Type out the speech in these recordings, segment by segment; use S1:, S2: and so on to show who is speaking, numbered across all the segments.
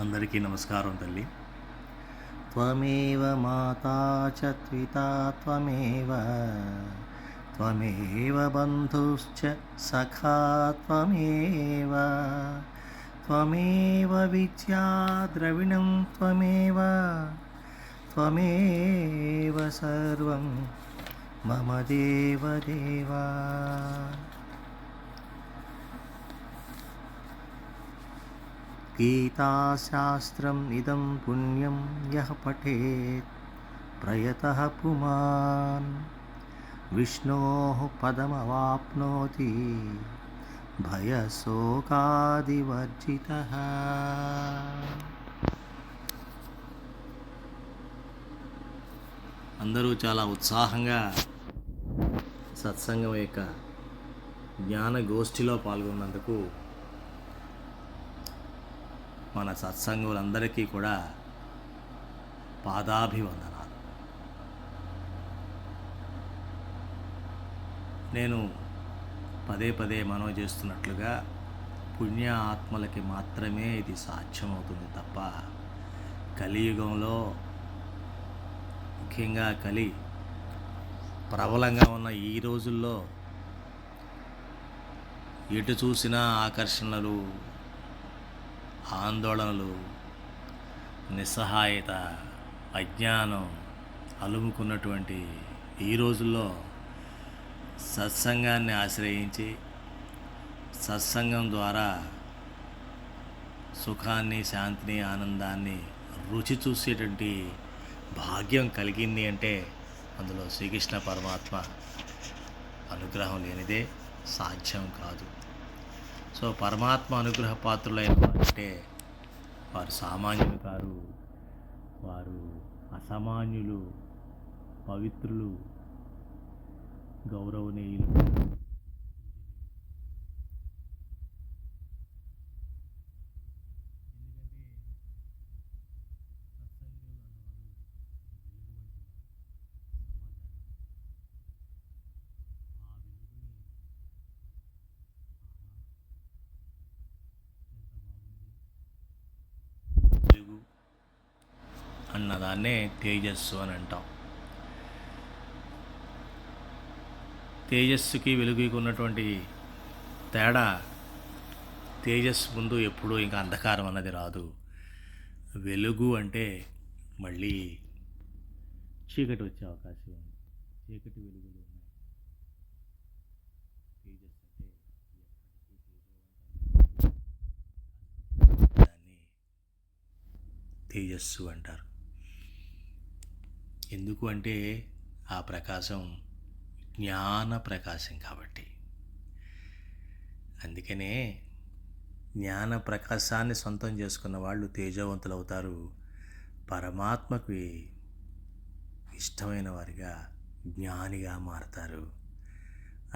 S1: అందరికీ నమస్కారం తల్లి. త్వమేవ మాతా చ పితా త్వమేవ త్వమేవ బంధుశ్చ సఖా త్వమేవ త్వమేవ విద్యా ద్రవిణం త్వమేవ త్వమేవ సర్వం మమ దేవదేవా. గీతాశాస్త్రం ఇదం పుణ్యం యః పఠేత్ ప్రయతః పుమాన్ విష్ణోః పదమవాప్నోతి భయశోకాదివర్జితః. అందరూ చాలా ఉత్సాహంగా సత్సంగం యొక్క జ్ఞాన గోష్ఠిలో పాల్గొన్నందుకు మన సత్సంగులందరికీ కూడా పాదాభివందనాలు. నేను పదే పదే మనవి చేస్తున్నట్లుగా పుణ్య ఆత్మలకి మాత్రమే ఇది సాధ్యమవుతుంది తప్ప కలియుగంలో, ముఖ్యంగా కలి ప్రబలంగా ఉన్న ఈ రోజుల్లో ఎటు చూసినా ఆకర్షణలు, ఆందోళనలు, నిస్సహాయత, అజ్ఞానం అలుముకున్నటువంటి ఈ రోజుల్లో సత్సంగాన్ని ఆశ్రయించి సత్సంగం ద్వారా సుఖాన్ని, శాంతిని, ఆనందాన్ని రుచి చూసేటువంటి భాగ్యం కలిగింది అంటే అందులో శ్రీకృష్ణ పరమాత్మ అనుగ్రహం లేనిదే సాధ్యం కాదు. సో పరమాత్మ అనుగ్రహ పాత్రులైన వారంటే వారు సామాన్యులు కారు, వారు అసామాన్యులు, పవిత్రులు, గౌరవనీయులు. వెలుగు అన్నదాన్నే తేజస్సు అని అంటాం. తేజస్సుకి వెలుగుకి ఉన్నటువంటి తేడా, తేజస్సు ముందు ఎప్పుడూ ఇంకా అంధకారం అన్నది రాదు. వెలుగు అంటే మళ్ళీ చీకటి వచ్చే అవకాశం ఉంది. చీకటి వెలుగులు ఉన్నాయి. తేజస్సు అంటే దాన్ని తేజస్సు అంటారు. ఎందుకు అంటే ఆ ప్రకాశం జ్ఞాన ప్రకాశం కాబట్టి. అందుకనే జ్ఞాన ప్రకాశాన్ని సొంతం చేసుకున్న వాళ్ళు తేజవంతులు అవుతారు. పరమాత్మకు ఇష్టమైన వారిగా, జ్ఞానిగా మారతారు.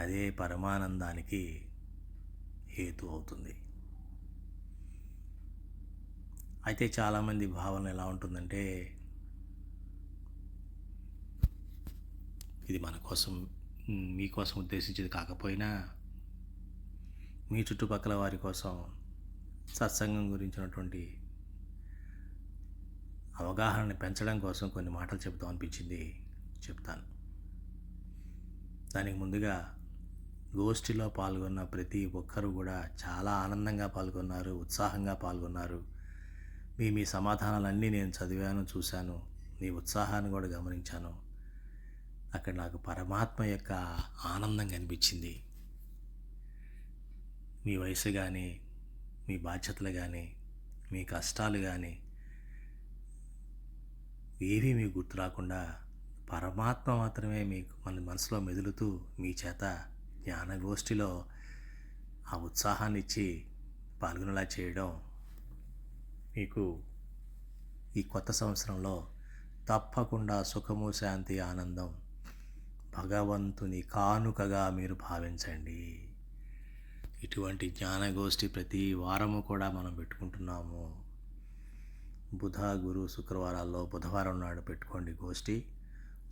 S1: అదే పరమానందానికి హేతు అవుతుంది. అయితే చాలామంది భావన ఎలా ఉంటుందంటే, ఇది మన కోసం, మీకోసం ఉద్దేశించేది కాకపోయినా మీ చుట్టుపక్కల వారి కోసం సత్సంగం గురించినటువంటి అవగాహనని పెంచడం కోసం కొన్ని మాటలు చెప్తాం అనిపించింది, చెప్తాను. దానికి ముందుగా గోష్ఠిలో పాల్గొన్న ప్రతి ఒక్కరూ కూడా చాలా ఆనందంగా పాల్గొన్నారు, ఉత్సాహంగా పాల్గొన్నారు. మీ సమాధానాలన్నీ నేను చదివాను, చూశాను. మీ ఉత్సాహాన్ని కూడా గమనించాను. అక్కడ నాకు పరమాత్మ యొక్క ఆనందం కనిపించింది. మీ వయసు కానీ, మీ బాధ్యతలు కానీ, మీ కష్టాలు కానీ ఏవీ మీకు గుర్తు రాకుండా పరమాత్మ మాత్రమే మీకు మన మనసులో మెదులుతూ మీ చేత జ్ఞానగోష్ఠిలో ఆ ఉత్సాహాన్ని ఇచ్చి పాల్గొనేలా చేయడం మీకు ఈ కొత్త సంవత్సరంలో తప్పకుండా సుఖము, శాంతి, ఆనందం భగవంతుని కానుకగా మీరు భావించండి. ఇటువంటి జ్ఞానగోష్ఠి ప్రతి వారము కూడా మనం పెట్టుకుంటున్నాము. బుధ, గురు, శుక్రవారాల్లో బుధవారం నాడు పెట్టుకోండి గోష్ఠి.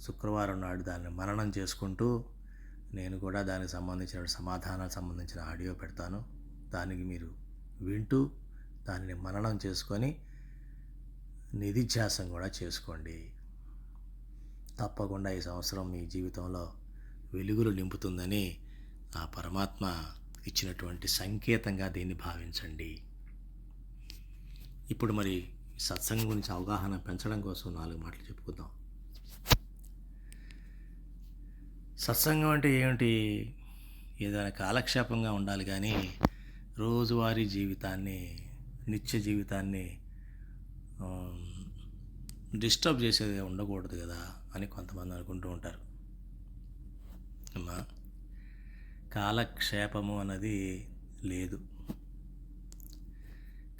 S1: శుక్రవారం నాడు దాన్ని మననం చేసుకుంటూ నేను కూడా దానికి సంబంధించిన సమాధానాలకు సంబంధించిన ఆడియో పెడతాను. దానికి మీరు వింటూ దానిని మననం చేసుకొని నిధిధ్యాసం కూడా చేసుకోండి. తప్పకుండా ఈ సంవత్సరం మీ జీవితంలో వెలుగులు నింపుతుందని ఆ పరమాత్మ ఇచ్చినటువంటి సంకేతంగా దీన్ని భావించండి. ఇప్పుడు మరి సత్సంగం గురించి అవగాహన పెంచడం కోసం 4 మాటలు చెప్పుకుందాం. సత్సంగం అంటే ఏమిటి? ఏదైనా కాలక్షేపంగా ఉండాలి కానీ రోజువారీ జీవితాన్ని, నిత్య జీవితాన్ని డిస్టర్బ్ చేసేది ఉండకూడదు కదా అని కొంతమంది అనుకుంటూ ఉంటారు. అమ్మా, కాలక్షేపము అన్నది లేదు.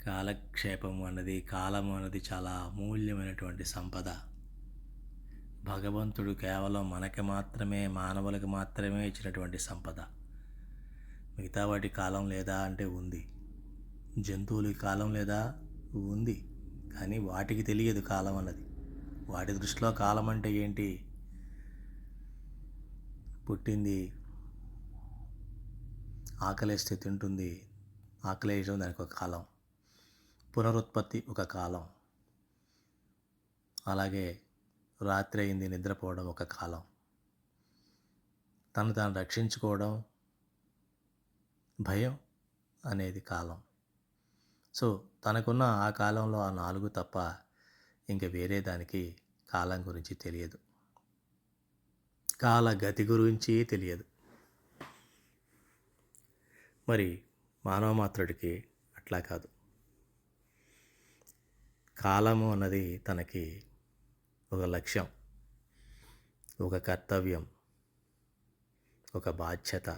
S1: కాలక్షేపము అన్నది, కాలము అన్నది చాలా అమూల్యమైనటువంటి సంపద. భగవంతుడు కేవలం మనకి మాత్రమే, మానవులకు మాత్రమే ఇచ్చినటువంటి సంపద. మిగతా వాటి కాలం లేదా అంటే ఉంది. జంతువులకి కాలం లేదా? ఉంది. కానీ వాటికి తెలియదు కాలం అన్నది. వాటి దృష్టిలో కాలం అంటే ఏంటి? పుట్టింది, ఆకలేస్తే తింటుంది, ఆకలేయడం దానికి ఒక కాలం, పునరుత్పత్తి ఒక కాలం, అలాగే రాత్రి అయింది నిద్రపోవడం ఒక కాలం, తను తాను రక్షించుకోవడం, భయం అనేది కాలం. సో తనకున్న ఆ కాలంలో ఆ 4 తప్ప ఇంక వేరే దానికి కాలం గురించి తెలియదు, కాల గతి గురించి తెలియదు. మరి మానవ మాత్రుడికి అట్లా కాదు. కాలము అన్నది తనకి ఒక లక్ష్యం, ఒక కర్తవ్యం, ఒక బాధ్యత,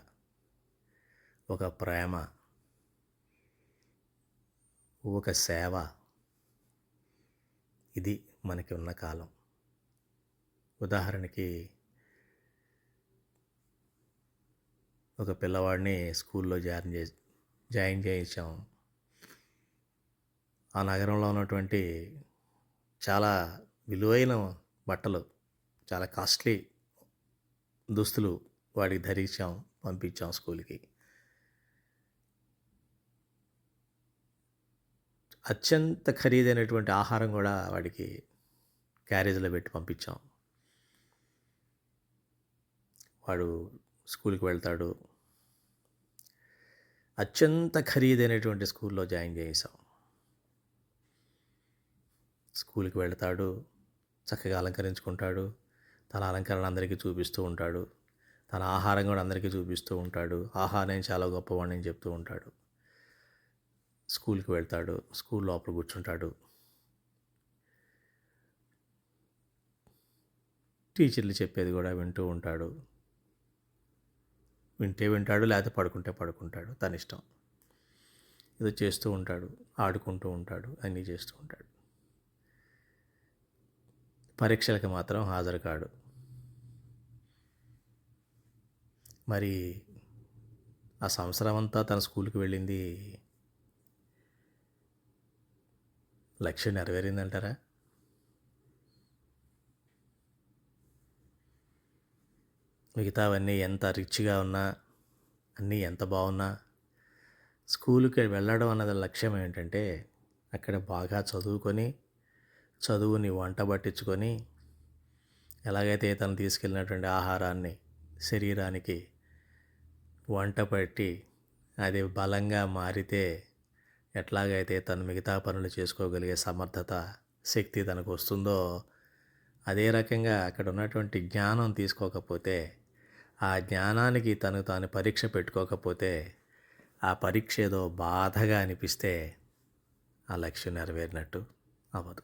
S1: ఒక ప్రేమ, ఒక సేవ. ఇది మనకి ఉన్న కాలం. ఉదాహరణకి ఒక పిల్లవాడిని స్కూల్లో జాయిన్ చేయించాం. ఆ నగరంలో ఉన్నటువంటి చాలా విలువైన బట్టలు, చాలా కాస్ట్లీ దుస్తులు వాడికి ధరించాం, పంపించాం స్కూల్కి. అత్యంత ఖరీదైనటువంటి ఆహారం కూడా వాడికి క్యారేజీలో పెట్టి పంపించాం. వాడు స్కూల్కి వెళ్తాడు, అత్యంత ఖరీదైనటువంటి స్కూల్లో జాయిన్ చేసాం. స్కూల్కి వెళ్తాడు, చక్కగా అలంకరించుకుంటాడు, తన అలంకరణ అందరికీ చూపిస్తూ ఉంటాడు, తన ఆహారం కూడా అందరికీ చూపిస్తూ ఉంటాడు, ఆహారం చాలా గొప్పవాడిని చెప్తూ ఉంటాడు. స్కూల్కి వెళ్తాడు, స్కూల్ లోపల కూర్చుంటాడు, టీచర్లు చెప్పేది కూడా వింటూ ఉంటాడు. వింటే వింటాడు, లేకపోతే పడుకుంటే పడుకుంటాడు, తన ఇష్టం. ఏదో చేస్తూ ఉంటాడు, ఆడుకుంటూ ఉంటాడు, అన్నీ చేస్తూ ఉంటాడు. పరీక్షలకు మాత్రం హాజరు కాడు. మరి ఆ సంవత్సరం అంతా తన స్కూల్కి వెళ్ళింది లక్ష్యం నెరవేరిందంటారా? మిగతావన్నీ ఎంత రిచ్గా ఉన్నా, అన్నీ ఎంత బాగున్నా, స్కూల్కి వెళ్ళడం అన్నది లక్ష్యం ఏంటంటే అక్కడ బాగా చదువుకొని, చదువుని వంట పట్టించుకొని, ఎలాగైతే తను తీసుకెళ్ళినటువంటి ఆహారాన్ని శరీరానికి వంట పట్టి అది బలంగా మారితే ఎట్లాగైతే తను మిగతా పనులు చేసుకోగలిగే సమర్థత, శక్తి తనకు వస్తుందో, అదే రకంగా అక్కడ ఉన్నటువంటి జ్ఞానం తీసుకోకపోతే, ఆ జ్ఞానానికి తాను పరీక్ష పెట్టుకోకపోతే, ఆ పరీక్ష ఏదో బాధగా అనిపిస్తే ఆ లక్ష్యం నెరవేరినట్టు అవ్వదు.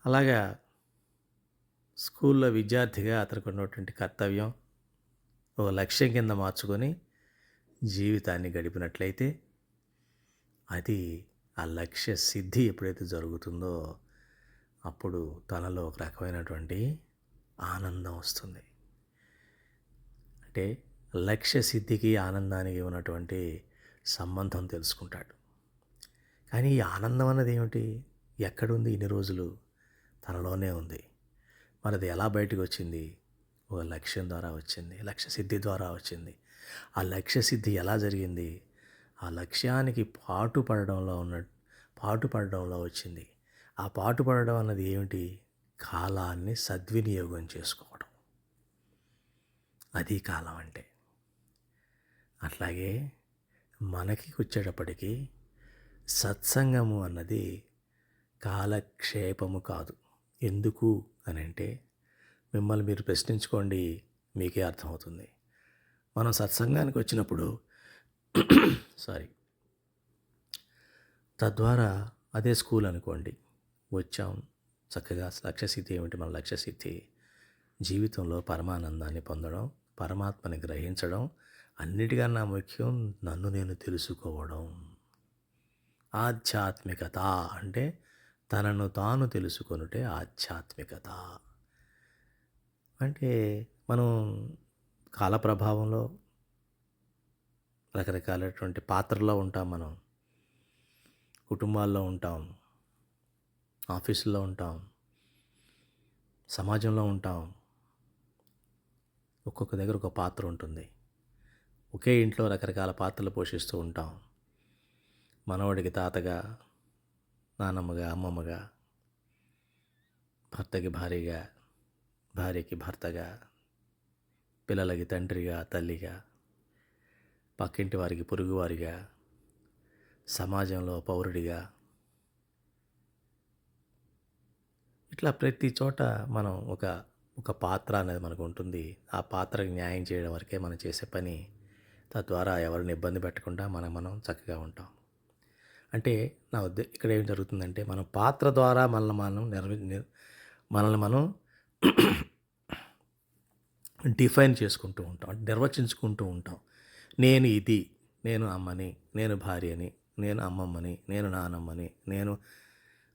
S1: అలాగా స్కూల్లో విద్యార్థిగా అతనికి ఉన్నటువంటి కర్తవ్యం ఒక లక్ష్యం కింద మార్చుకొని జీవితాన్ని గడిపినట్లయితే, అది ఆ లక్ష్య సిద్ధి ఎప్పుడైతే జరుగుతుందో అప్పుడు తనలో ఒక రకమైనటువంటి ఆనందం వస్తుంది. అంటే లక్ష్య సిద్ధికి ఆనందానికి ఉన్నటువంటి సంబంధం తెలుసుకుంటాడు. కానీ ఈ ఆనందం అన్నది ఏమిటి? ఎక్కడుంది? ఇన్ని రోజులు తనలోనే ఉంది. మనది ఎలా బయటకు వచ్చింది? ఒక లక్ష్యం ద్వారా వచ్చింది, లక్ష్య సిద్ధి ద్వారా వచ్చింది. ఆ లక్ష్య సిద్ధి ఎలా జరిగింది? ఆ లక్ష్యానికి పాటుపడడంలో పాటుపడడంలో వచ్చింది. ఆ పాటుపడడం అన్నది ఏమిటి? కాలాన్ని సద్వినియోగం చేసుకోవడం. అది కాలం అంటే. అట్లాగే మనకి వచ్చేటప్పటికి సత్సంగము అన్నది కాలక్షేపము కాదు. ఎందుకు అనంటే మిమ్మల్ని మీరు ప్రశ్నించుకోండి, మీకే అర్థమవుతుంది. మనం సత్సంగానికి వచ్చినప్పుడు సారీ తద్వారా అదే స్కూల్ అనుకోండి, వచ్చాం చక్కగా లక్ష్యసిద్ధి ఏమిటి? మన లక్ష్యసిద్ధి జీవితంలో పరమానందాన్ని పొందడం, పరమాత్మని గ్రహించడం, అన్నిటికన్నా ముఖ్యం నన్ను నేను తెలుసుకోవడం. ఆధ్యాత్మికత అంటే తనను తాను తెలుసుకొనుటే ఆధ్యాత్మికత. అంటే మనం కాల ప్రభావంలో రకరకాలైనటువంటి పాత్రలో ఉంటాం. మనం కుటుంబాల్లో ఉంటాం, ఆఫీసుల్లో ఉంటాం, సమాజంలో ఉంటాం. ఒక్కొక్క దగ్గర ఒక పాత్ర ఉంటుంది. ఒకే ఇంట్లో రకరకాల పాత్రలు పోషిస్తూ ఉంటాం. మనవడికి తాతగా, నానమ్మగా, అమ్మమ్మగా, భర్తకి భార్యగా, భార్యకి భర్తగా, పిల్లలకి తండ్రిగా, తల్లిగా, పక్కింటి వారికి పొరుగువారిగా, సమాజంలో పౌరుడిగా, ఇట్లా ప్రతి చోట మనం ఒక పాత్ర అనేది మనకు ఉంటుంది. ఆ పాత్రకి న్యాయం చేయడం వరకే మనం చేసే పని. తద్వారా ఎవరిని ఇబ్బంది పెట్టకుండా మనం చక్కగా ఉంటాం. అంటే ఇక్కడ ఏం జరుగుతుందంటే మనం పాత్ర ద్వారా మనల్ని మనం డిఫైన్ చేసుకుంటూ ఉంటాం, నిర్వచించుకుంటూ ఉంటాం. నేను ఇది, నేను అమ్మని, నేను భార్యని, నేను అమ్మమ్మని, నేను నానమ్మని, నేను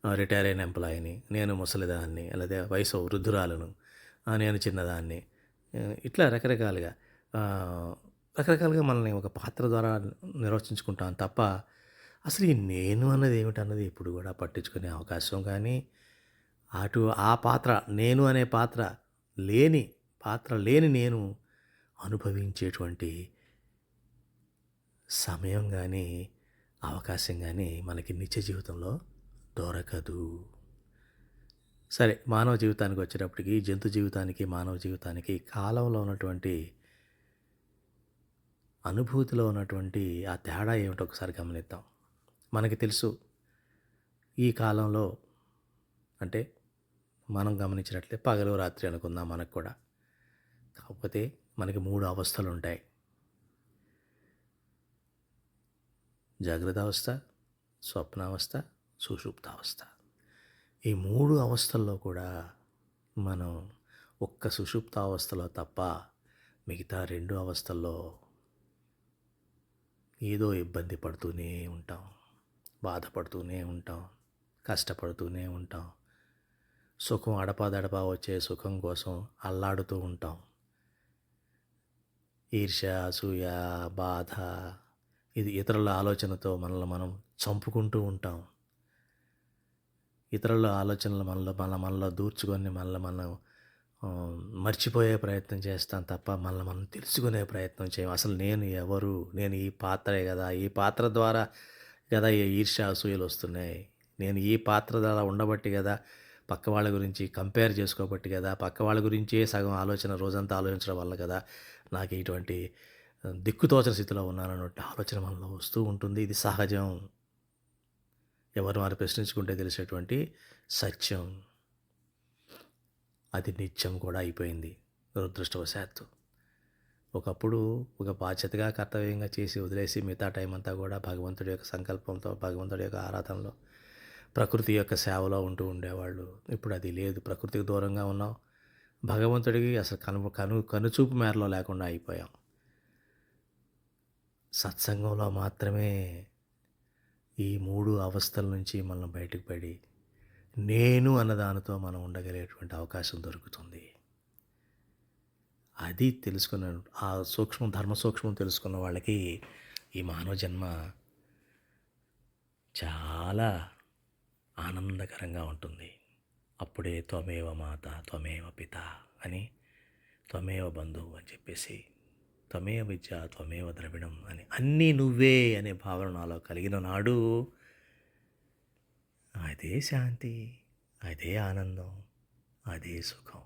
S1: రిటైర్ అయిన ఎంప్లాయీని, నేను ముసలిదాన్ని, లేదా వయసు వృద్ధురాలను, నేను చిన్నదాన్ని, ఇట్లా రకరకాలుగా మనల్ని ఒక పాత్ర ద్వారా నిర్వచించుకుంటాం తప్ప అసలు ఈ నేను అన్నది ఏమిటన్నది ఇప్పుడు కూడా పట్టించుకునే అవకాశం కానీ ఆ పాత్ర నేను అనే పాత్ర లేని నేను అనుభవించేటువంటి సమయం కానీ అవకాశం కానీ మనకి నిత్య జీవితంలో దొరకదు. సరే, మానవ జీవితానికి వచ్చేటప్పటికి జంతు జీవితానికి మానవ జీవితానికి కాలంలో ఉన్నటువంటి అనుభూతిలో ఉన్నటువంటి ఆ తేడా ఏమిటో ఒకసారి గమనిద్దాం. మనకి తెలుసు ఈ కాలంలో అంటే మనం గమనించినట్లే పగలు రాత్రి అనుకుందాం మనకు కూడా. కాకపోతే మనకి 3 అవస్థలు ఉంటాయి. జాగ్రత్త అవస్థ, స్వప్నావస్థ, సుషుప్తావస్థ. ఈ 3 అవస్థల్లో కూడా మనం ఒక్క సుషుప్తావస్థలో తప్ప మిగతా 2 అవస్థల్లో ఏదో ఇబ్బంది పడుతూనే ఉంటాం, బాధపడుతూనే ఉంటాం, కష్టపడుతూనే ఉంటాం. సుఖం అడపాదడపా వచ్చే సుఖం కోసం అల్లాడుతూ ఉంటాం. ఈర్ష్య, అసూయ, బాధ, ఇది ఇతరుల ఆలోచనతో మనల్ని మనం చంపుకుంటూ ఉంటాం. ఇతరుల ఆలోచనలు మనలో దూర్చుకొని మనం మర్చిపోయే ప్రయత్నం చేస్తాం తప్ప మనల్ని మనం తెలుసుకునే ప్రయత్నం చేయం. అసలు నేను ఎవరు? నేను ఈ పాత్రే కదా, ఈ పాత్ర ద్వారా కదా ఈ ఈర్ష్య అసూయలు వస్తున్నాయి. నేను ఈ పాత్ర ద్వారా ఉండబట్టి కదా, పక్క వాళ్ళ గురించి కంపేర్ చేసుకోబట్టి కదా, పక్క వాళ్ళ గురించే సగం ఆలోచన రోజంతా ఆలోచించడం వల్ల కదా నాకు ఇటువంటి దిక్కుతోచని స్థితిలో ఉన్నానన్నట్టు ఆలోచన మనలో వస్తూ ఉంటుంది. ఇది సహజం. ఎవరు వారు ప్రశ్నించుకుంటే తెలిసేటువంటి సత్యం. అది నిత్యం కూడా అయిపోయింది దురదృష్టవశాత్తు. ఒకప్పుడు ఒక బాధ్యతగా కర్తవ్యంగా చేసి వదిలేసి మిగతా టైం అంతా కూడా భగవంతుడి యొక్క సంకల్పంతో, భగవంతుడి యొక్క ఆరాధనలో, ప్రకృతి యొక్క సేవలో ఉంటూ ఉండేవాళ్ళు. ఇప్పుడు అది లేదు. ప్రకృతికి దూరంగా ఉన్నాం, భగవంతుడికి అసలు కనుచూపు మేరలో లేకుండా అయిపోయాం. సత్సంగంలో మాత్రమే ఈ 3 అవస్థల నుంచి మనం బయటకు పడి నేను అన్నదానితో మనం ఉండగలిగేటువంటి అవకాశం దొరుకుతుంది. అది తెలుసుకున్న ఆ ధర్మ సూక్ష్మం తెలుసుకున్న వాళ్ళకి ఈ మానవ జన్మ చాలా ఆనందకరంగా ఉంటుంది. అప్పుడే త్వమేవ మాత త్వమేవ పిత అని, త్వమేవ బంధువు అని చెప్పేసి, త్వమేవ విద్య త్వమేవ ద్రవిణం అని, అన్నీ నువ్వే అనే భావన నాలో కలిగిన నాడు అదే శాంతి, అదే ఆనందం, అదే సుఖం.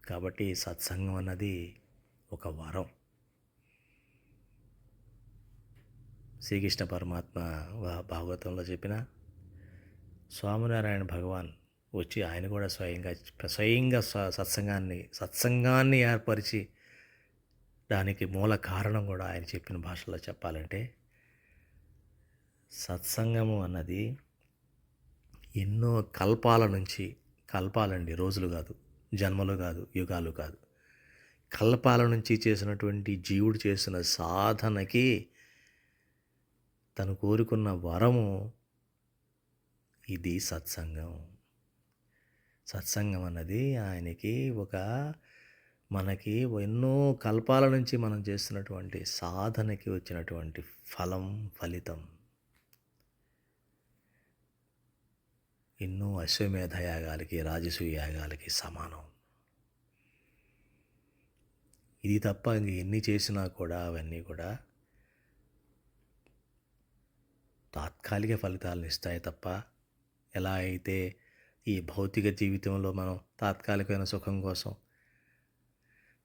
S1: కాబట్టి సత్సంగం అన్నది ఒక వరం. శ్రీకృష్ణ పరమాత్మ భాగవతంలో చెప్పిన స్వామినారాయణ భగవాన్ వచ్చి ఆయన కూడా స్వయంగా సత్సంగాన్ని ఏర్పరిచి దానికి మూల కారణం కూడా ఆయన చెప్పిన భాషలో చెప్పాలంటే సత్సంగము అన్నది ఎన్నో కల్పాలండి, రోజులు కాదు, జన్మలు కాదు, యుగాలు కాదు, కల్పాల నుంచి చేసినటువంటి జీవుడు చేసిన సాధనకి తను కోరుకున్న వరము ఇది సత్సంగం. సత్సంగం అన్నది ఆయనకి మనకి ఎన్నో కల్పాల నుంచి మనం చేస్తున్నటువంటి సాధనకి వచ్చినటువంటి ఫలితం. ఎన్నో అశ్వమేధ యాగాలకి, రాజసూయ యాగాలకి సమానం. ఇది తప్ప ఇంక ఎన్ని చేసినా కూడా అవన్నీ కూడా తాత్కాలిక ఫలితాలను ఇస్తాయి తప్ప, ఎలా అయితే ఈ భౌతిక జీవితంలో మనం తాత్కాలికమైన సుఖం కోసం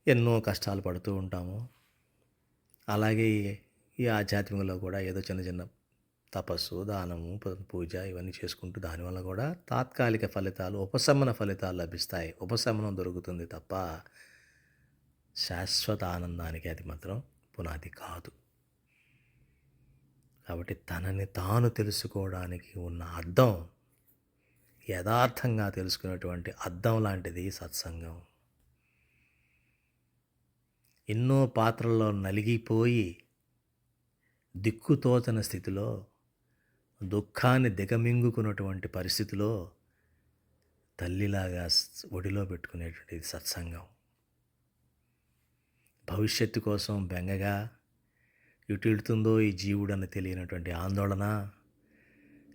S1: ఎన్నో కష్టాలు పడుతూ ఉంటాము, అలాగే ఈ ఆధ్యాత్మికంలో కూడా ఏదో చిన్న చిన్న తపస్సు, దానము, పూజ ఇవన్నీ చేసుకుంటూ దానివల్ల కూడా తాత్కాలిక ఫలితాలు, ఉపశమన ఫలితాలు లభిస్తాయి. ఉపశమనం దొరుకుతుంది తప్ప శాశ్వత ఆనందానికి అది మాత్రం పునాది కాదు. కాబట్టి తనని తాను తెలుసుకోవడానికి ఉన్న అద్దం, యథార్థంగా తెలుసుకునేటువంటి అద్దం లాంటిది సత్సంగం. ఎన్నో పాత్రల్లో నలిగిపోయి దిక్కుతోచని స్థితిలో, దుఃఖాన్ని దిగమింగుకున్నటువంటి పరిస్థితిలో తల్లిలాగా ఒడిలో పెట్టుకునేటువంటిది సత్సంగం. భవిష్యత్తు కోసం బెంగగా, ఎటు వెళుతుందో ఈ జీవుడని తెలియనటువంటి ఆందోళన,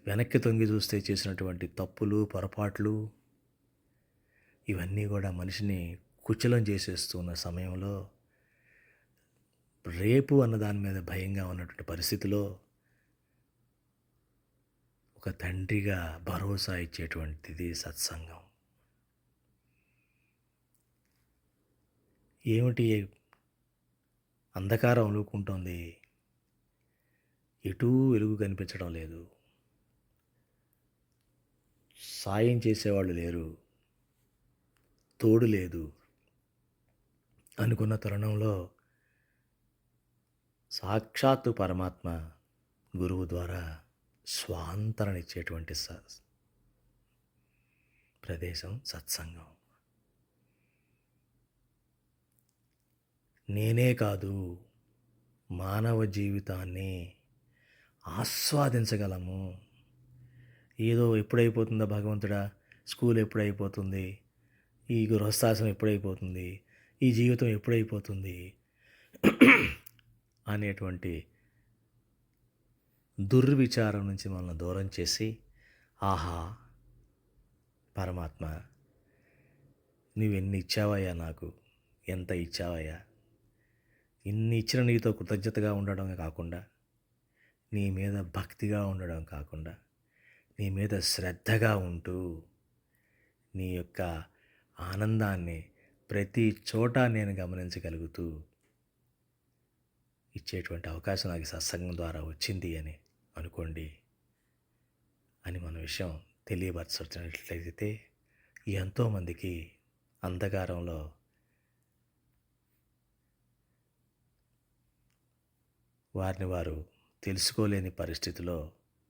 S1: వెనక్కి తొంగి చూస్తే చేసినటువంటి తప్పులు, పొరపాట్లు, ఇవన్నీ కూడా మనిషిని కుచలం చేసేస్తున్న సమయంలో, రేపు అన్న దాని మీద భయంగా ఉన్నటువంటి పరిస్థితిలో ఒక తండ్రిగా భరోసా ఇచ్చేటువంటిది సత్సంగం. ఏమిటి అంధకారం అలుకుంటోంది, ఎటూ వెలుగు కనిపించడం లేదు, సాయం చేసేవాళ్ళు లేరు, తోడు లేదు అనుకున్న తరుణంలో సాక్షాత్తు పరమాత్మ గురువు ద్వారా స్వాంతరణిచ్చేటువంటి ప్రదేశం సత్సంగం. నేనే కాదు, మానవ జీవితాన్ని ఆస్వాదించగలము. ఏదో ఎప్పుడైపోతుందో భగవంతుడా, స్కూల్ ఎప్పుడైపోతుంది, ఈ గృహస్థాశ్రమం ఎప్పుడైపోతుంది, ఈ జీవితం ఎప్పుడైపోతుంది అనేటువంటి దుర్విచారం నుంచి మనల్ని దూరం చేసి, ఆహా పరమాత్మ నువ్వెన్ని ఇచ్చావయ్యా, నాకు ఎంత ఇచ్చావయ్యా, ఇన్ని ఇచ్చిన నీతో కృతజ్ఞతగా ఉండడం కాకుండా, నీ మీద భక్తిగా ఉండడం కాకుండా, నీ మీద శ్రద్ధగా ఉంటూ నీ యొక్క ఆనందాన్ని ప్రతి చోట నేను గమనించగలుగుతూ ఇచ్చేటువంటి అవకాశం నాకు సత్సంగం ద్వారా వచ్చింది అని అనుకోండి అని మన విషయం తెలియపరచినట్లయితే ఎంతోమందికి అంధకారంలో వారిని వారు తెలుసుకోలేని పరిస్థితిలో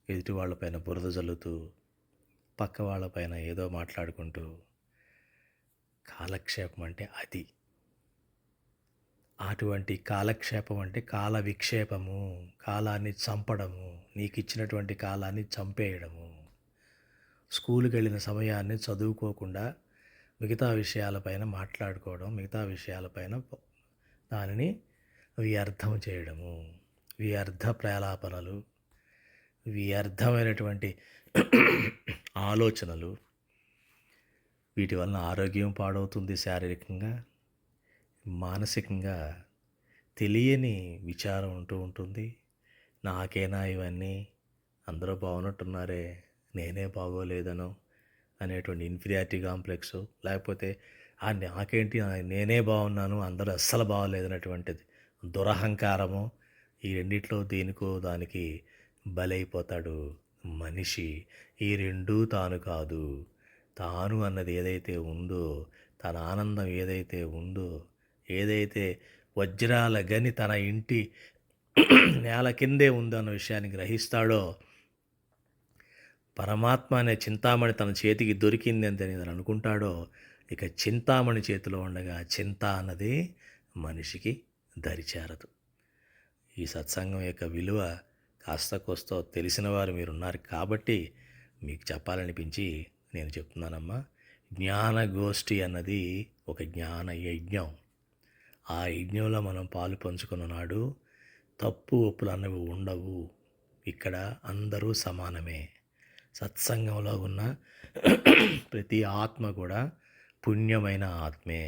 S1: ఎదుటి వాళ్ళపైన బురద జల్లుతూ, పక్క వాళ్ళపైన ఏదో మాట్లాడుకుంటూ కాలక్షేపం అంటే అది. అటువంటి కాలక్షేపం అంటే కాల విక్షేపము, కాలాన్ని చంపడము, నీకు ఇచ్చినటువంటి కాలాన్ని చంపేయడము. స్కూల్కి వెళ్ళిన సమయాన్ని చదువుకోకుండా మిగతా విషయాలపైన మాట్లాడుకోవడం, మిగతా విషయాలపైన దానిని వ్యర్థం చేయడము, వ్యర్థ ప్రలాపనలు, వ్యర్థమైనటువంటి ఆలోచనలు, వీటి వలన ఆరోగ్యం పాడవుతుంది, శారీరకంగా మానసికంగా తెలియని విచారం ఉంటూ ఉంటుంది. నాకేనా ఇవన్నీ, అందరూ బాగున్నట్టున్నారే, నేనే బాగోలేదనో అనేటువంటి ఇన్ఫీరియారిటీ కాంప్లెక్సు, లేకపోతే నాకేంటి నేనే బాగున్నాను అందరూ అస్సలు బాగోలేదనేటువంటిది దురహంకారము. ఈ రెండిట్లో దేనికో దానికి బలైపోతాడు మనిషి. ఈ రెండూ తాను కాదు. తాను అన్నది ఏదైతే ఉందో, తన ఆనందం ఏదైతే ఉందో, ఏదైతే వజ్రాల గని తన ఇంటి నేల కిందే ఉందో అన్న విషయాన్ని గ్రహిస్తాడో, పరమాత్మ అనే చింతామణి తన చేతికి దొరికింది అని తను అనుకుంటాడో, ఇక చింతామణి చేతిలో ఉండగా చింత అన్నది మనిషికి దరిచేరదు. ఈ సత్సంగం యొక్క విలువ కాస్త కోస్తో తెలిసిన వారు మీరున్నారు కాబట్టి మీకు చెప్పాలనిపించి నేను చెప్తున్నానమ్మా. జ్ఞానగోష్ఠి అన్నది ఒక జ్ఞాన యజ్ఞం. ఆ యజ్ఞంలో మనం పాలు పంచుకున్న నాడు తప్పు ఒప్పులు అన్నవి ఉండవు. ఇక్కడ అందరూ సమానమే. సత్సంగంలో ఉన్న ప్రతి ఆత్మ కూడా పుణ్యమైన ఆత్మే.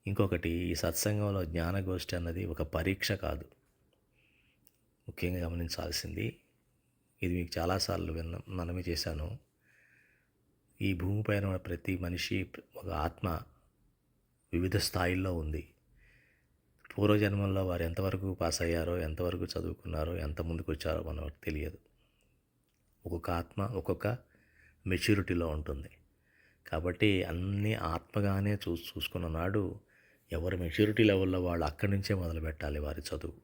S1: ఇంకొకటి, ఈ సత్సంగంలో జ్ఞానగోష్ఠి అన్నది ఒక పరీక్ష కాదు. ముఖ్యంగా గమనించాల్సింది, ఇది మీకు చాలాసార్లు మనవి చేశాను. ఈ భూమిపైన ఉన్న ప్రతి మనిషి ఒక ఆత్మ వివిధ స్థాయిల్లో ఉంది. పూర్వజన్మల్లో వారు ఎంతవరకు పాస్ అయ్యారో, ఎంతవరకు చదువుకున్నారో, ఎంత ముందుకు వచ్చారో మనకు తెలియదు. ఒక్కొక్క ఆత్మ ఒక్కొక్క మెచ్యూరిటీలో ఉంటుంది. కాబట్టి అన్నీ ఆత్మగానే చూసుకున్న నాడు ఎవరి మెచ్యూరిటీ లెవెల్లో వాళ్ళు అక్కడి నుంచే మొదలు పెట్టాలి వారి చదువు.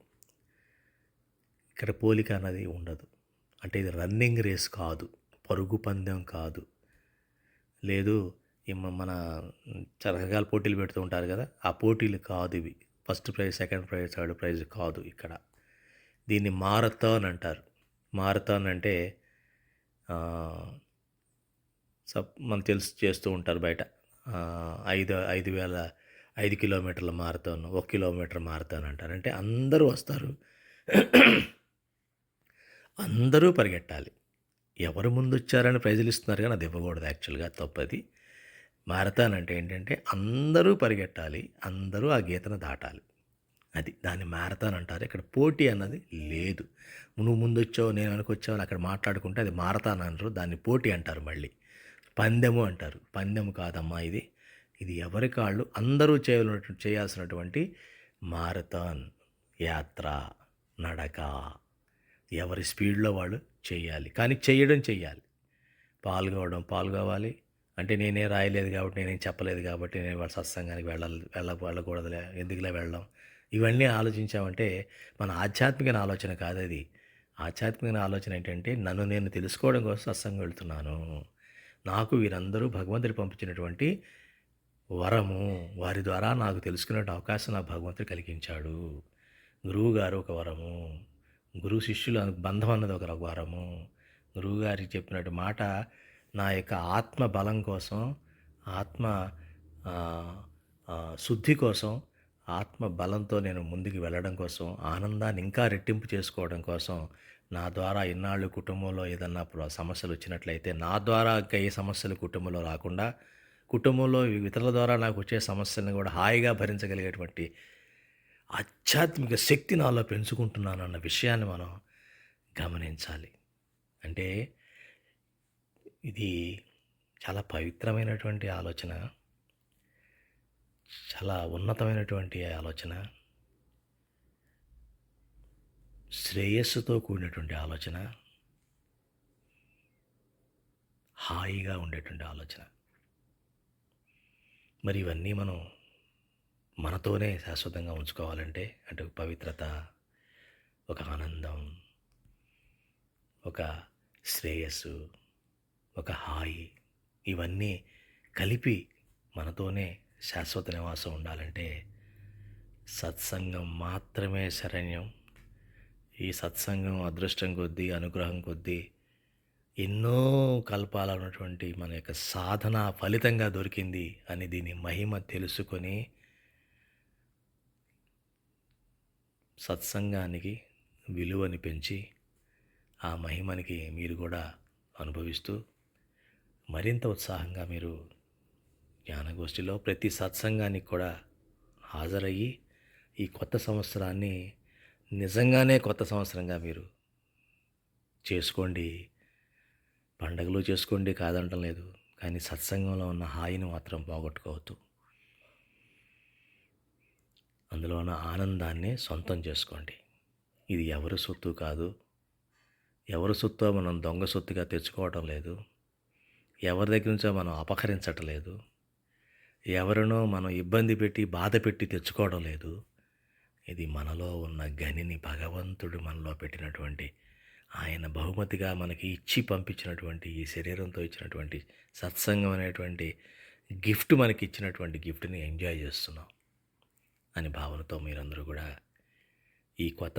S1: ఇక్కడ పోలిక అన్నది ఉండదు. అంటే ఇది రన్నింగ్ రేస్ కాదు, పరుగు పందెం కాదు. లేదు మన రకరకాల పోటీలు పెడుతూ ఉంటారు కదా, ఆ పోటీలు కాదు ఇవి. First prize, second prize, third prize కాదు ఇక్కడ. దీన్ని మారథాన్ అంటారు. మారథాన్ అంటే మనం చేస్తూ ఉంటారు బయట. 5 కిలోమీటర్ల మారథాన్, 1 కిలోమీటర్ మారథాన్ అంటారు. అంటే అందరూ వస్తారు, అందరూ పరిగెట్టాలి. ఎవరు ముందు వచ్చారని ప్రైజులు ఇస్తున్నారు కానీ అది ఇవ్వకూడదు. యాక్చువల్గా తప్పది. మారథాన్ అంటే ఏంటంటే అందరూ పరిగెట్టాలి, అందరూ ఆ గీతను దాటాలి. అది దాన్ని మారథాన్ అంటారు. ఇక్కడ పోటీ అన్నది లేదు. నువ్వు ముందు వచ్చావు, నేను వెనకొచ్చావు అని అక్కడ మాట్లాడుకుంటే అది మారథాన్ అనరు, దాన్ని పోటీ అంటారు. మళ్ళీ పందెము అంటారు. పందెము కాదమ్మా ఇది. ఇది ఎవరి కాళ్ళు అందరూ చేయాల్సినటువంటి మారథాన్ యాత్ర, నడక. ఎవరి స్పీడ్లో వాళ్ళు చేయాలి, కానీ చెయ్యాలి. పాల్గొవాలి. అంటే నేనే రాయలేదు కాబట్టి, నేనేం చెప్పలేదు కాబట్టి నేను వాళ్ళ సత్సంగానికి వెళ్ళకూడదులే, ఎందుకులే వెళ్ళడం, ఇవన్నీ ఆలోచించామంటే మన ఆధ్యాత్మిక ఆలోచన కాదు అది. ఆధ్యాత్మిక ఆలోచన ఏంటంటే నన్ను నేను తెలుసుకోవడం కోసం సత్సంగం వెళ్తున్నాను. నాకు వీరందరూ భగవంతుడు పంపించినటువంటి వరము. వారి ద్వారా నాకు తెలుసుకునే అవకాశం నాకు భగవంతుడు కలిగించాడు. గురువుగారు ఒక వరము, గురు శిష్యుల బంధం అన్నది ఒక వరము. గురువుగారికి చెప్పినట్టు మాట నా యొక్క ఆత్మ బలం కోసం, ఆత్మ శుద్ధి కోసం, ఆత్మ బలంతో నేను ముందుకు వెళ్ళడం కోసం, ఆనందాన్ని ఇంకా రెట్టింపు చేసుకోవడం కోసం, నా ద్వారా ఇన్నాళ్ళు కుటుంబంలో ఏదన్నా సమస్యలు వచ్చినట్లయితే నా ద్వారా ఇంకా ఏ సమస్యలు కుటుంబంలో రాకుండా, కుటుంబంలో ఇతరుల ద్వారా నాకు వచ్చే సమస్యలను కూడా హాయిగా భరించగలిగేటువంటి ఆధ్యాత్మిక శక్తి నాలో పెంచుకుంటున్నానన్న విషయాన్ని మనం గమనించాలి. అంటే ఇది చాలా పవిత్రమైనటువంటి ఆలోచన, చాలా ఉన్నతమైనటువంటి ఆలోచన, శ్రేయస్సుతో కూడినటువంటి ఆలోచన, హాయిగా ఉండేటువంటి ఆలోచన. మరి ఇవన్నీ మనం మనతోనే శాశ్వతంగా ఉంచుకోవాలంటే, అంటే పవిత్రత, ఒక ఆనందం, ఒక శ్రేయస్సు, ఒక హాయి, ఇవన్నీ కలిపి మనతోనే శాశ్వత నివాసం ఉండాలంటే సత్సంగం మాత్రమే శరణ్యం. ఈ సత్సంగం అదృష్టం కొద్దీ, అనుగ్రహం కొద్దీ ఎన్నో కల్పాల ఉన్నటువంటి మన యొక్క సాధన ఫలితంగా దొరికింది అని దీని మహిమ తెలుసుకొని సత్సంగానికి విలువని పెంచి ఆ మహిమనికి మీరు కూడా అనుభవిస్తూ మరింత ఉత్సాహంగా మీరు జ్ఞానగోష్ఠిలో ప్రతి సత్సంగానికి కూడా హాజరయ్యి ఈ కొత్త సంవత్సరాన్ని నిజంగానే కొత్త సంవత్సరంగా మీరు చేసుకోండి, పండగలు చేసుకోండి కాదంటం లేదు. కానీ సత్సంగంలో ఉన్న హాయిని మాత్రం పోగొట్టుకోవద్దు. అందులో ఉన్న ఆనందాన్ని సొంతం చేసుకోండి. ఇది ఎవరి సొత్తు కాదు. ఎవరి సొత్తో మనం దొంగ సొత్తుగా తెచ్చుకోవటం లేదు. ఎవరి దగ్గర నుంచో మనం అపహరించటం లేదు. ఎవరినో మనం ఇబ్బంది పెట్టి బాధ పెట్టి తెచ్చుకోవడం లేదు. ఇది మనలో ఉన్న గనిని భగవంతుడు మనలో పెట్టినటువంటి, ఆయన బహుమతిగా మనకి ఇచ్చి పంపించినటువంటి ఈ శరీరంతో ఇచ్చినటువంటి సత్సంగం అనేటువంటి గిఫ్ట్, మనకి ఇచ్చినటువంటి గిఫ్ట్ని ఎంజాయ్ చేస్తున్నాం అని భావనతో మీరందరూ కూడా ఈ కొత్త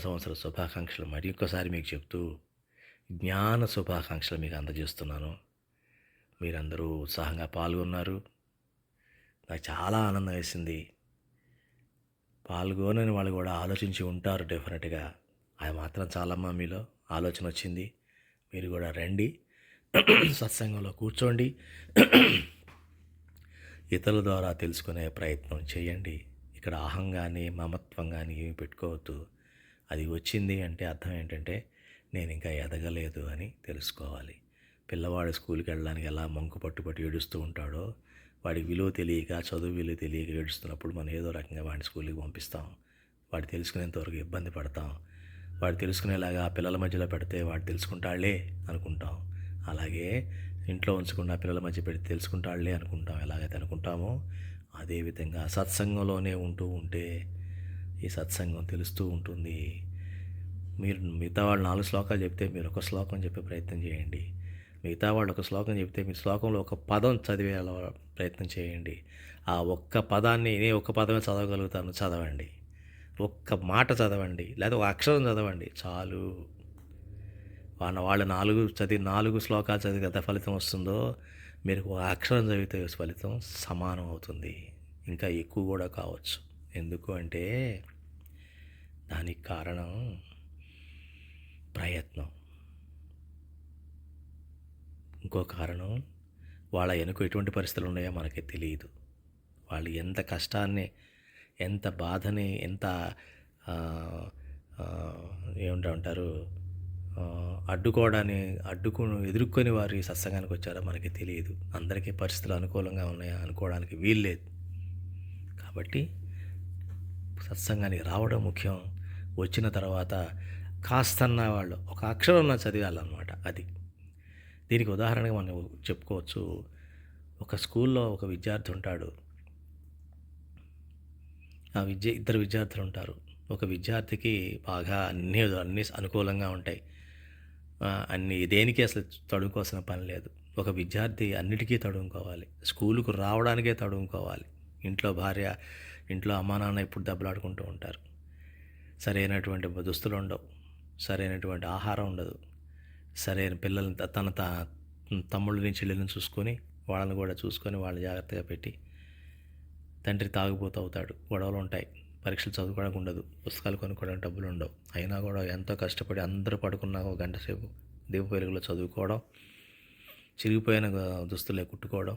S1: సంవత్సర శుభాకాంక్షలు మరి ఒక్కసారి మీకు చెప్తూ జ్ఞాన శుభాకాంక్షలు మీకు అందజేస్తున్నాను. మీరందరూ ఉత్సాహంగా పాల్గొన్నారు. నాకు చాలా ఆనందం వేసింది. పాల్గొనని వాళ్ళు కూడా ఆలోచించి ఉంటారు డెఫినెట్గా. అది మాత్రం చాలమ్మా, మీలో ఆలోచన వచ్చింది. మీరు కూడా రండి, సత్సంగంలో కూర్చోండి, ఇతరుల ద్వారా తెలుసుకునే ప్రయత్నం చేయండి. ఇక్కడ అహం కానీ మమత్వం కానీ ఏమి పెట్టుకోవద్దు. అది వచ్చింది అంటే అర్థం ఏంటంటే నేను ఇంకా ఎదగలేదు అని తెలుసుకోవాలి. పిల్లవాడు స్కూల్కి వెళ్ళడానికి ఎలా మంకు పట్టుబట్టి ఏడుస్తూ ఉంటాడో, వాడి విలువ తెలియక, చదువు విలువ తెలియక ఏడుస్తున్నప్పుడు మనం ఏదో రకంగా వాడిని స్కూల్కి పంపిస్తాం. వాడు తెలుసుకునేంతవరకు ఇబ్బంది పడతాం. వాడు తెలుసుకునేలాగా పిల్లల మధ్యలో పెడితే వాడు తెలుసుకుంటాడులే అనుకుంటాం. అలాగే ఇంట్లో ఉంచకుండా పిల్లల మధ్య పెడితే తెలుసుకుంటాడులే అనుకుంటాం. ఎలాగైతే అనుకుంటామో అదేవిధంగా సత్సంగంలోనే ఉంటూ ఉంటే ఈ సత్సంగం తెలుస్తూ ఉంటుంది. మీరు మిగతా వాళ్ళు 4 శ్లోకాలు చెప్తే మీరు ఒక శ్లోకం చెప్పే ప్రయత్నం చేయండి. మిగతా వాళ్ళు ఒక శ్లోకం చెప్తే మీ శ్లోకంలో ఒక పదం చదివే ప్రయత్నం చేయండి. ఆ ఒక్క పదాన్ని, నేను ఒక్క పదమే చదవగలుగుతాను, చదవండి. ఒక్క మాట చదవండి, లేదా ఒక అక్షరం చదవండి చాలు. వాళ్ళు 4 శ్లోకాలు చదివి ఎంత ఫలితం వస్తుందో, మీరు ఒక అక్షరం చదివితే ఫలితం సమానం అవుతుంది, ఇంకా ఎక్కువ కూడా కావచ్చు. ఎందుకు అంటే దానికి కారణం ప్రయత్నం. ఇంకో కారణం, వాళ్ళ వెనుక ఎటువంటి పరిస్థితులు ఉన్నాయో మనకి తెలియదు. వాళ్ళు ఎంత కష్టాన్ని, ఎంత బాధని, ఎంత ఏమంటారు ఎదుర్కొని వారు ఈ సత్సంగానికి వచ్చారో మనకి తెలియదు. అందరికీ పరిస్థితులు అనుకూలంగా ఉన్నాయా అనుకోవడానికి వీల్లేదు. కాబట్టి సత్సంగానికి రావడం ముఖ్యం. వచ్చిన తర్వాత కాస్తన్న వాళ్ళు ఒక అక్షరం చదివాలన్నమాట. అది దీనికి ఉదాహరణగా మనం చెప్పుకోవచ్చు. ఒక స్కూల్లో ఒక విద్యార్థి ఉంటాడు. ఇద్దరు విద్యార్థులు ఉంటారు. ఒక విద్యార్థికి బాగా అన్నీ అనుకూలంగా ఉంటాయి. దేనికి అసలు తడుముకోవాల్సిన పని లేదు. ఒక విద్యార్థి అన్నిటికీ తడుముకోవాలి. స్కూలుకు రావడానికే తడుముకోవాలి. ఇంట్లో భార్య, ఇంట్లో అమ్మా నాన్న ఎప్పుడు దెబ్బలాడుకుంటూ ఉంటారు. సరైనటువంటి దుస్తులు ఉండవు, సరైనటువంటి ఆహారం ఉండదు, సరైన పిల్లల్ని తన తమ్ముళ్ళని చెల్లెలను చూసుకొని వాళ్ళని కూడా చూసుకొని వాళ్ళని జాగ్రత్తగా పెట్టి, తండ్రి తాగుబోతూ అవుతాడు, గొడవలు ఉంటాయి, పరీక్షలు చదువుకోవడానికి ఉండదు, పుస్తకాలు కొనుక్కోవడానికి డబ్బులు ఉండవు. అయినా కూడా ఎంతో కష్టపడి అందరూ పడుకున్నాక 1 గంట సేపు దీప వెలుగులో చదువుకోవడం, చిరిగిపోయిన దుస్తులే కుట్టుకోవడం,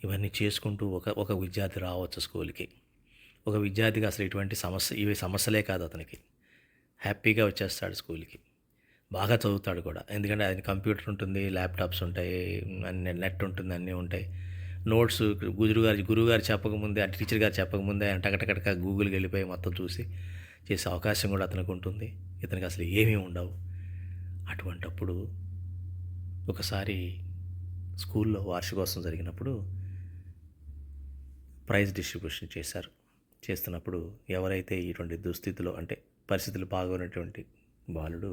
S1: ఇవన్నీ చేసుకుంటూ ఒక విద్యార్థి రావచ్చు స్కూల్కి. ఒక విద్యార్థికి అసలు ఇవి సమస్యలే కాదు. అతనికి హ్యాపీగా వచ్చేస్తాడు స్కూల్కి. బాగా చదువుతాడు కూడా. ఎందుకంటే ఆయన కంప్యూటర్ ఉంటుంది, ల్యాప్టాప్స్ ఉంటాయి, నెట్ ఉంటుంది, అన్నీ ఉంటాయి. నోట్స్ గురువుగారు చెప్పకముందే, టీచర్ గారు చెప్పకముందే ఆయన టకటకటక గూగుల్కి వెళ్ళిపోయి మొత్తం చూసి చేసే అవకాశం కూడా అతనికి ఉంటుంది. ఇతనికి అసలు ఏమీ ఉండవు. అటువంటప్పుడు ఒకసారి స్కూల్లో వార్షికోత్సవం జరిగినప్పుడు ప్రైజ్ డిస్ట్రిబ్యూషన్ చేస్తున్నప్పుడు ఎవరైతే ఇటువంటి దుస్థితిలో, అంటే పరిస్థితులు బాగోనటువంటి బాలుడు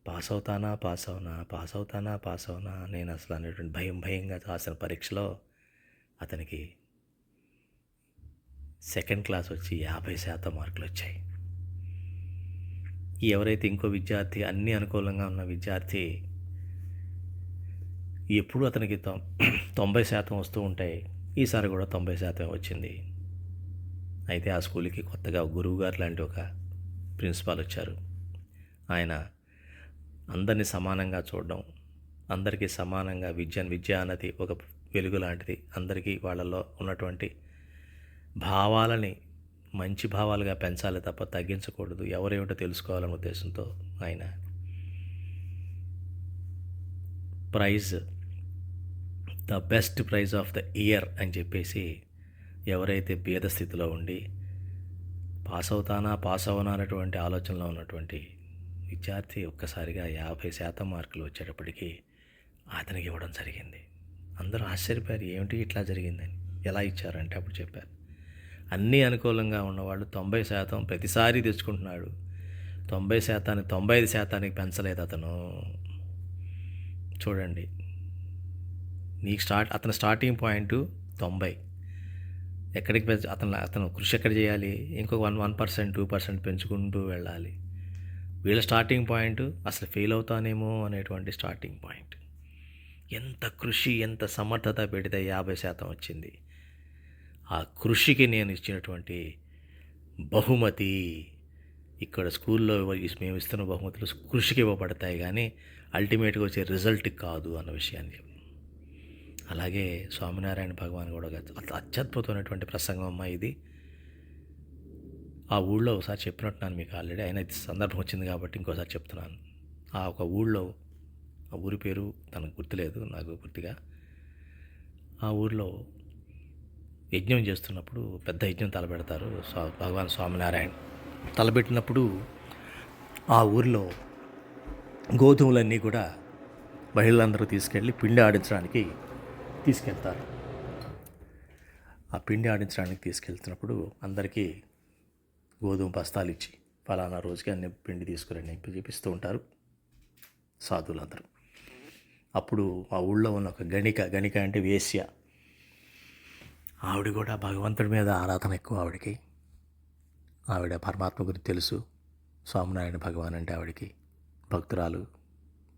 S1: పాస్ అవుతానా నేను అసలు అనేటువంటి భయంగా రాసిన పరీక్షలో అతనికి 2nd క్లాస్ వచ్చి 50% మార్కులు వచ్చాయి. ఎవరైతే ఇంకో విద్యార్థి, అన్నీ అనుకూలంగా ఉన్న విద్యార్థి, ఎప్పుడు అతనికి 90% వస్తూ ఉంటాయి. ఈసారి కూడా 90% వచ్చింది. అయితే ఆ స్కూల్కి కొత్తగా గురువుగారు లాంటి ఒక ప్రిన్సిపాల్ వచ్చారు. ఆయన అందరినీ సమానంగా చూడడం, అందరికీ సమానంగా విద్య అన్నది ఒక వెలుగు లాంటిది. అందరికీ వాళ్ళలో ఉన్నటువంటి భావాలని మంచి భావాలుగా పెంచాలి తప్ప తగ్గించకూడదు, ఎవరేమిటో తెలుసుకోవాలనే ఉద్దేశంతో ఆయన prize, the best prize of the year అని చెప్పేసి, ఎవరైతే భేద స్థితిలో ఉండి పాస్ అవునా అనేటువంటి ఆలోచనలో ఉన్నటువంటి విద్యార్థి ఒక్కసారిగా 50% మార్కులు వచ్చేటప్పటికి అతనికి ఇవ్వడం జరిగింది. అందరూ ఆశ్చర్యపోయారు, ఏమిటి ఇట్లా జరిగిందని. ఎలా ఇచ్చారంటే అప్పుడు చెప్పారు, అన్నీ అనుకూలంగా ఉన్నవాళ్ళు 90% ప్రతిసారి తెచ్చుకుంటున్నాడు, 90% 95% పెంచలేదు అతను. చూడండి, అతని స్టార్టింగ్ పాయింట్ 90, ఎక్కడికి అతను కృషి ఎక్కడ చేయాలి, ఇంకొక 1% 2% పెంచుకుంటూ వెళ్ళాలి. వీళ్ళ స్టార్టింగ్ పాయింట్ అసలు ఫెయిల్ అవుతానేమో అనేటువంటి స్టార్టింగ్ పాయింట్. ఎంత కృషి, ఎంత సమర్థత పెడితే 50% వచ్చింది. ఆ కృషికి నేను ఇచ్చినటువంటి బహుమతి, ఇక్కడ స్కూల్లో మేము ఇస్తున్న బహుమతులు కృషికి ఇవ్వబడతాయి కానీ అల్టిమేట్గా వచ్చే రిజల్ట్ కాదు అన్న విషయాన్ని. అలాగే స్వామినారాయణ భగవాన్ కూడా అత్యద్భుతమైనటువంటి ప్రసంగం అమ్మ ఇది. ఆ ఊళ్ళో ఒకసారి చెప్పినట్టున్నాను మీకు ఆల్రెడీ, అయినా సందర్భం వచ్చింది కాబట్టి ఇంకోసారి చెప్తున్నాను. ఆ ఒక ఊళ్ళో, ఆ ఊరి పేరు తనకు గుర్తులేదు నాకు పూర్తిగా, ఆ ఊరిలో యజ్ఞం చేస్తున్నప్పుడు పెద్ద యజ్ఞం తలపెడతారు భగవాన్ స్వామినారాయణ. తలపెట్టినప్పుడు ఆ ఊరిలో గోధుమలన్నీ కూడా మహిళలందరూ తీసుకెళ్ళి పిండి ఆడించడానికి తీసుకెళ్తారు. ఆ పిండి ఆడించడానికి తీసుకెళ్తున్నప్పుడు అందరికీ గోధుమ బస్తాలు ఇచ్చి ఫలానా రోజుకి అన్ని పిండి తీసుకురండి అని చూపిస్తూ ఉంటారు సాధువులందరూ. అప్పుడు ఆ ఊళ్ళో ఉన్న ఒక గణిక అంటే వేశ్య, ఆవిడ కూడా భగవంతుడి మీద ఆరాధన ఎక్కువ ఆవిడకి. ఆవిడ పరమాత్మ గురించి తెలుసు, స్వామినారాయణ భగవాన్ అంటే ఆవిడకి భక్తురాలు.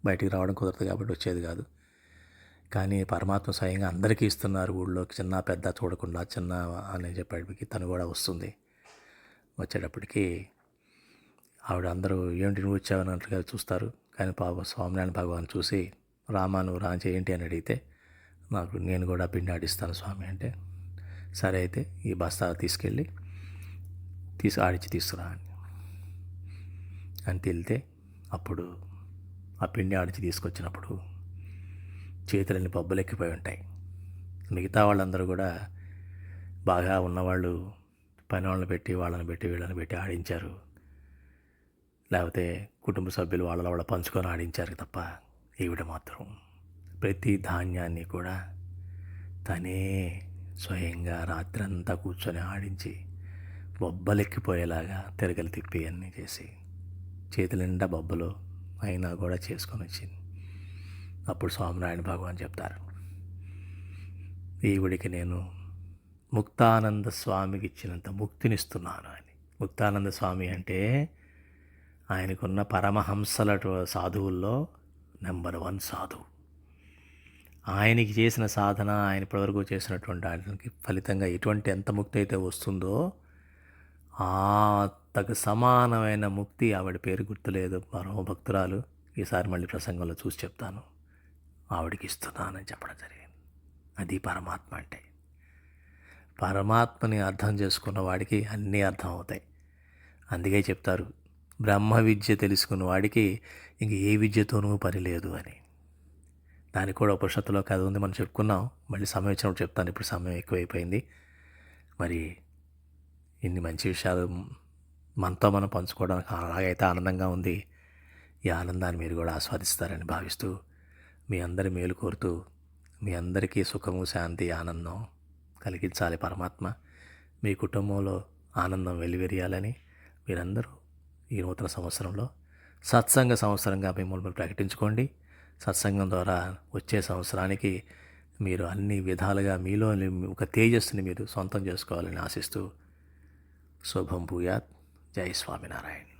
S1: బయటికి రావడం కుదరదు కాబట్టి వచ్చేది కాదు. కానీ పరమాత్మ స్వయంగా అందరికీ ఇస్తున్నారు ఊళ్ళోకి, చిన్న పెద్ద చూడకుండా, చిన్న అని చెప్పేటికి తను కూడా వస్తుంది. వచ్చేటప్పటికి ఆవిడ అందరూ ఏంటి నువ్వు వచ్చావన్నట్లుగా చూస్తారు. కానీ స్వామినారాయణ భగవాన్ చూసి, రామా నువ్వు రాంచి ఏంటి అని అడిగితే, నేను కూడా పిండి ఆడిస్తాను స్వామి అంటే, సరే అయితే ఈ బస్తా తీసుకెళ్ళి ఆడిచ్చి తీసుకురా అని వెళ్తే, అప్పుడు ఆ పిండి ఆడిచి తీసుకొచ్చినప్పుడు చేతులన్నీ బొబ్బలెక్కిపోయి ఉంటాయి. మిగతా వాళ్ళందరూ కూడా బాగా ఉన్నవాళ్ళు పని వాళ్ళని పెట్టి వీళ్ళని పెట్టి ఆడించారు, లేకపోతే కుటుంబ సభ్యులు వాళ్ళ పంచుకొని ఆడించారు తప్ప ఈవిడ మాత్రం ప్రతి ధాన్యాన్ని కూడా తనే స్వయంగా రాత్రంతా కూర్చొని ఆడించి బొబ్బలెక్కిపోయేలాగా తిరగలు తిప్పి అన్నీ చేసి చేతుల నిండా బొబ్బలు అయినా కూడా చేసుకొని వచ్చింది. అప్పుడు స్వామినారాయణ భగవాన్ చెప్తారు, ఈవిడికి నేను ముక్తానంద స్వామికి ఇచ్చినంత ముక్తినిస్తున్నాను అని. ముక్తానంద స్వామి అంటే ఆయనకున్న పరమహంసల సాధువుల్లో నెంబర్ 1 సాధువు. ఆయనకి చేసిన సాధన, ఆయన ఇప్పటివరకు చేసినటువంటి వాటికి ఫలితంగా ఎంత ముక్తి అయితే వస్తుందో తగు సమానమైన ముక్తి, ఆవిడ పేరు గుర్తులేదు, మరో భక్తురాలు, ఈసారి మళ్ళీ ప్రసంగంలో చూసి చెప్తాను, ఆవిడకి ఇస్తున్నానని చెప్పడం జరిగింది. అది పరమాత్మ అంటే. పరమాత్మని అర్థం చేసుకున్న వాడికి అన్నీ అర్థం అవుతాయి. అందుకే చెప్తారు, బ్రహ్మ విద్య తెలుసుకున్న వాడికి ఇంక ఏ విద్యతోనూ పని లేదు అని. దానికి కూడా ఉపనిషత్తులో కథ ఉంది, మనం చెప్పుకున్నాం. మళ్ళీ సమయం వచ్చినప్పుడు చెప్తాను, ఇప్పుడు సమయం ఎక్కువైపోయింది. మరి ఇన్ని మంచి విషయాలు మనతో మనం పంచుకోవడానికి అలాగైతే ఆనందంగా ఉంది. ఈ ఆనందాన్ని మీరు కూడా ఆస్వాదిస్తారని భావిస్తూ, మీ అందరి మేలు కోరుతూ, మీ అందరికీ సుఖము, శాంతి, ఆనందం కలిగించాలి పరమాత్మ. మీ కుటుంబంలో ఆనందం వెల్లివిరియాలని మీరందరూ ఈ నూతన సంవత్సరంలో సత్సంగ సంవత్సరంగా మిమ్మల్ని ప్రకటించుకోండి. సత్సంగం ద్వారా వచ్చే సంవత్సరానికి మీరు అన్ని విధాలుగా మీలో ఒక తేజస్సుని మీరు సొంతం చేసుకోవాలని ఆశిస్తూ, శుభం భూయాత్. జై స్వామినారాయణ.